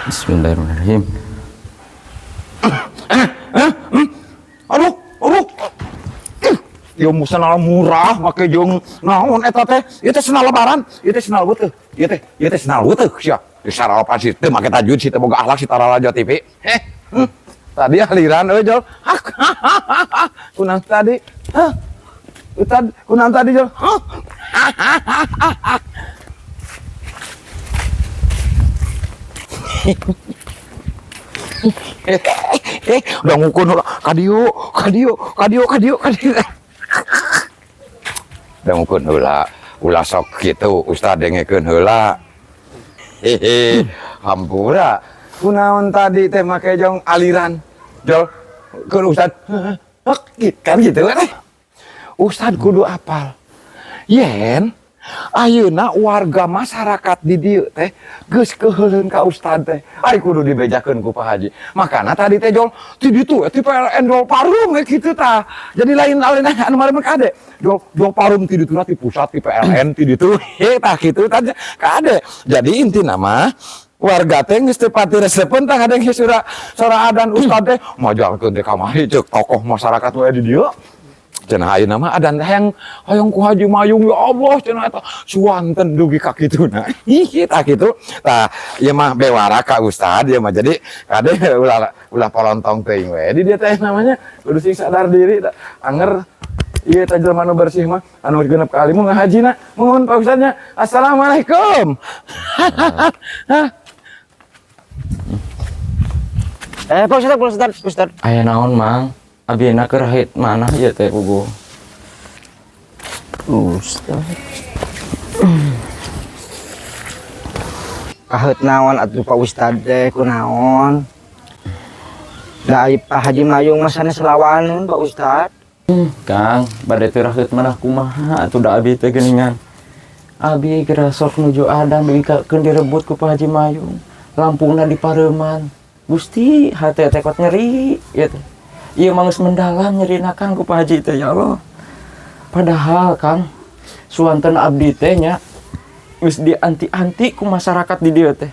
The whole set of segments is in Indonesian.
Bismillahirrahmanirrahim. Aduh. Ieu musana murah make jeung naon eta teh? Ieu teh senal lebaran, ieu teh senal beuteug. Ieu teh senal beuteug sia. Di sarapan sih teu make tajud sih teh boga akhlak si Taralajo TV. Tadi aliran euy Jol. Kunang tadi? Ustad, kunang tadi Jol? Udah ngukun kadiu. Udah ngukun ulah sok gitu Ustad dengekeun heula. Hampura. Kunaon tadi teh make jong aliran. Jol, keun Ustad. Kan gitu kan. Ustad kudu apal. Yen ayeuna warga masyarakat di dieu teh geus keuheuleun ka Ustad teh ai kudu dibejakeun ku Pak Haji. Makana tadi teh Jol ti ditu ti PLN Jol Parum we kitu tah. Jadi lain anu meureun kade. Jol Parum ti ditu ti pusat ti PLN ti ditu tah kitu tah kade. Jadi intina mah warga teh geus teu pati resepeun tah kadang sura adan Ustad teh majalkeun teh ka mari ceuk tokoh masyarakat we di dieu. Cenah ayeuna mah adan teh hayang ku Haji Mayung ya Allah cenah eta suanten dugi ka kituna. Tah kitu. Tah ieu mah bewara ka Ustad ieu mah jadi kade ulah polontong teuing we. Di dieu teh namanya kudu sing sadar diri tah. Anger ieu teh jelema nu bersih mah anu genep ka alimu ngahajina. Mohon Pak Ustadnya. Assalamualaikum. Pak Ustad. Aya naon, Mang? Abi enak kerahit mana ya teh Ugo? Ustad. Kahut naon atuh Pak Ustad teh kunaon? Da ai Pak Haji Mayung masana selawaneun Pak Ustad. Kang, bade teu rahit manah kumaha atuh da abi teh geuningan. Abi geura sok nuju adan bingkakeun direbut ku Pak Haji Mayung. Lampungna dipareuman. Gusti hate teh kot nyeri ya teh. Iya mangus mendalam nyerina Kang ku Pak Haji teh ya Allah. Padahal Kang suanten abdi teh nya geus dianti-anti ku masyarakat di dieu teh.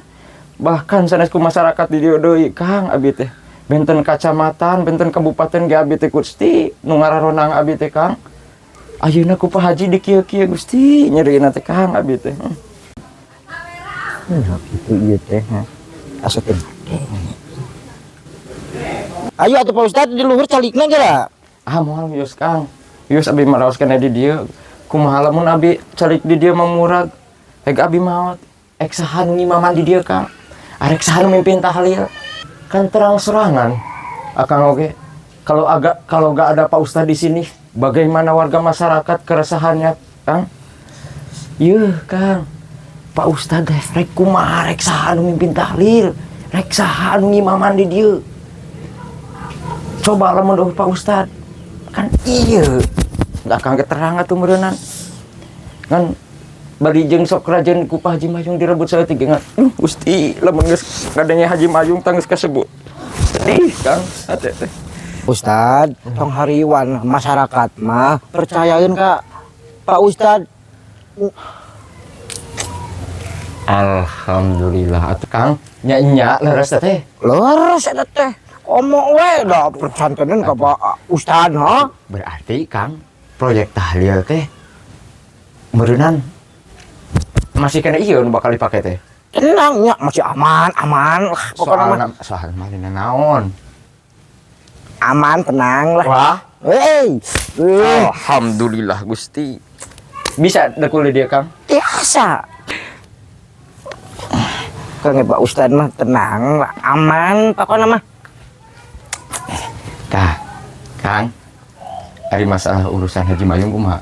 Bahkan sanes ku masyarakat di dieu deui Kang abdi teh. Benten kacamatan, benten kabupaten ge abdi teh Gusti nu ngararonang abdi teh Kang. Ayeuna ku Pak Haji di kieu-kieu Gusti nyerina teh Kang abdi teh. Kitu ieu teh. Asakeun. Ayo atuh Pak Ustad di luhur calikna geura. Moal Yus Kang. Yus abi maraoskeun di dieu. Kumaha lamun abi calik di dieu mamurag. Heg abi maot. Ek saha nu ngimaman di dieu Kang. Arek saha nu mimpin tahlil. Kan terang-serangan. Akang oge. Kalau gak ada Pak Ustad di sini, bagaimana warga masyarakat keresahannya, Kang? Yuh, Kang. Pak Ustad rek kumaha rek saha nu mimpin tahlil. Rek saha nu ngimaman di dieu. Coba lamun doh Pak Ustad kan iya nggak akan keterangan tuh merenang kan bari jeung sok kerajaan ku Pak Haji Mayung direbut saeutik Gusti lamun geus ngadenge Haji Mayung tanggeus kasebut sedih Kang ate teh Ustad tong hariwan masyarakat mah percayain ka Pak Ustad. Alhamdulillah atuh Kang nya leres teh Leres eta teh. Omong we da percantenan ka Pak Ustad ha. Berarti Kang proyek tahlil teh meureunnan masih kena ieu nu bakal dipake teh. Tenang nya masih aman lah pokokna mah. Soal malina naon? Aman tenang lah. Wah, Alhamdulillah Gusti. Bisa dekul dia Kang? Biasa. Kang Pak Ustad mah tenang lah, aman pokokna mah. Kang, hari masalah urusan Haji Mayung kumaha?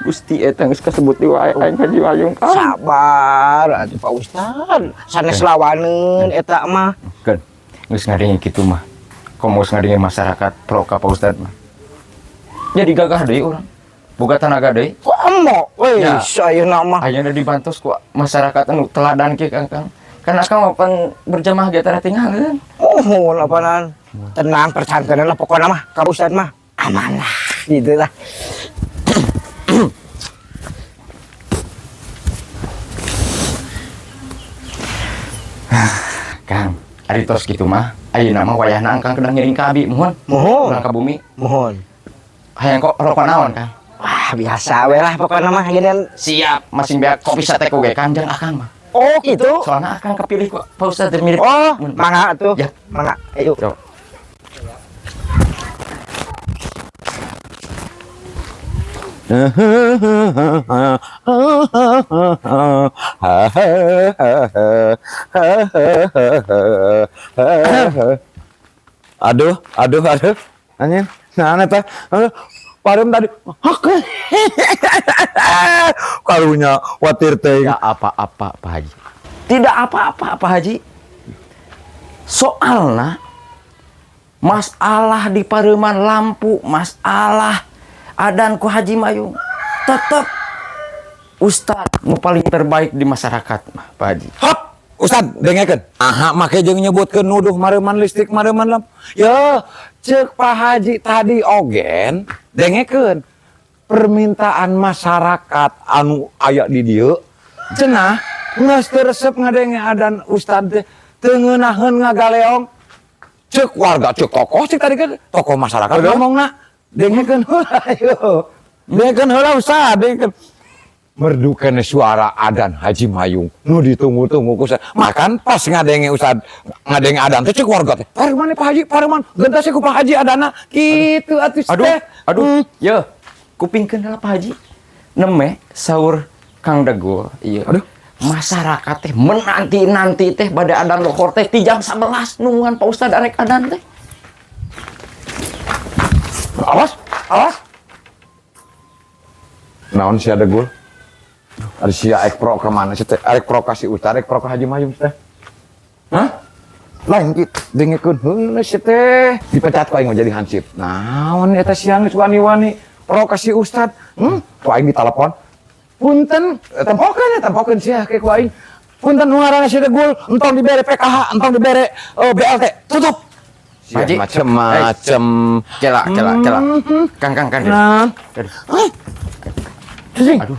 Gusti eta geus kasebut di wae aing Haji Mayung Kang. Sabar atuh Pak Ustad. Sanes lawaneun eta mah. Keun, geus ngadenge kitu mah. Komo geus ngadenge masyarakat pro ka Pak Ustad mah. Jadi gagah deui urang. Boga tenaga deui. Komo ayeuna mah. Ayeuna dibantos ku masyarakat anu teladan kieu Kang. Kan akang mapan berjamaah ge tara tinggalin. Oh, apanan. Tenang percantenan lah pokoknya mah. Ka Ustad mah aman lah. Gitu lah. Kang, ari tos kitu mah, ayeuna mah wayahna Kang kedang ngiring ka abi mohon. Mohon. Urang ka bumi. Mohon. Hayang kok rokok naon, Kang? Wah, biasa we lah pokoknya mah ginian. Siap, masing beak kopi sate koge Kang jeung Akang mah. Oh, gitu. Soalnya Akang kepilih kok Pak Ustadz mirip. Oh, mangga tuh. Ya. Mangga. Ayo. Coba. Aduh. Anjing, nah teh. Pareum tadi. Karunya watir teh. Ya apa-apa Pak Haji. Tidak apa-apa Pak Haji. Soalnya masalah di Pareuman lampu, masalah adan ku Haji Mayung. Tetap Ustadz nu paling terbaik di masyarakat Pak Haji. Hop, Ustad, dengekeun. Aha, make jeung nyebutkeun nuduh mareuman listrik, mareuman lampu. Ya, ceuk Pak Haji tadi ogen, dengekeun. Permintaan masyarakat anu aya di dieu cenah geus teu resep ngadenge adan Ustad teh teu ngeunaheun ngagaleong. Ceuk warga, ceuk tokoh cek tadi kan tokoh masyarakat ngomongna. Dengekeun heula ayo. Dengekeun heula Ustad, dengekeun. Merdu kene suara adan Haji Mayung nu ditunggu-tunggu ku Ustad. Makan pas ngadenge Ustad ngadenge adan teh ceuk warga teh. Pareuman Pak Haji, pareuman gentos ku Pak Haji adana. Kitu atuh teh. Aduh, ya kupingkeun heula Pak Haji. Neme saur Kang Degul. Iya. Aduh. Masyarakat teh menanti-nanti teh bade adan lohor teh ti jam 11 nungguan Pak Ustad arek adan teh. Awas. Naon sia Degul? Ada sia ek pro ke mana sih teh? Arek pro ka si Ustad, arek pro ka Haji Mayung teh. Hah? Lain kitu dengekeun heula si teh. Dipecat ku aing jadi hansip. Naon eta sia geus wani-wani pro ka si Ustad? Ku aing ditelepon. Punten, tempokeun sia ke ku aing. Punten nu ngaranna si Degul, entong dibere PKH, entong dibere BLT. Tutup. Pak Haji, Macem-macem. Cela. Kang. Nah. Cing. Aduh.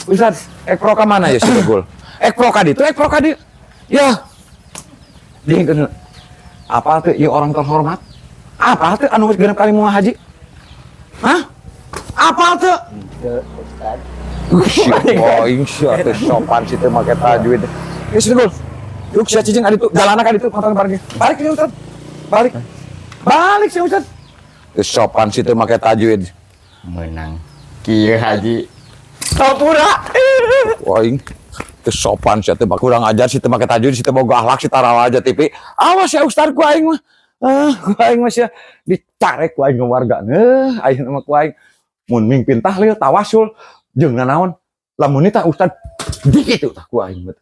Ustad, ek pro ka mana ya si Degul? Ek pro ka ditu. Ya. Dengekeun. Apa tuh ieu orang terhormat? Apa tuh anu geus genep kali moal haji? Hah? Apa tuh? Si boing sia teh sopan si teh make tajwid. Geus Degul. Yuk sia cicing adi tuh jalanna ka ditu motor parkir. Balik si Ustad. Balik si Ustad. Geus sopan si teh make tajwid. Menang. Kieu Haji. Tapura. Woing. Kesopan sih teh kurang ajar sih teh make tajwid sih teh boga akhlak sih tarawa aja TV. Awas ya Ustaz ku aing mah. Ku aing mah sia dicarek ku aing warga. Ayeuna mah ku aing mun mingpin tahlil tawasul jeung nanaon lamun eta Ustaz dikitu tah ku aing mah.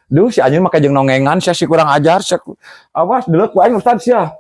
Duh si anjeun make jeung nongengan sia si kurang ajar sia. Awas deuleu ku aing Ustaz sia.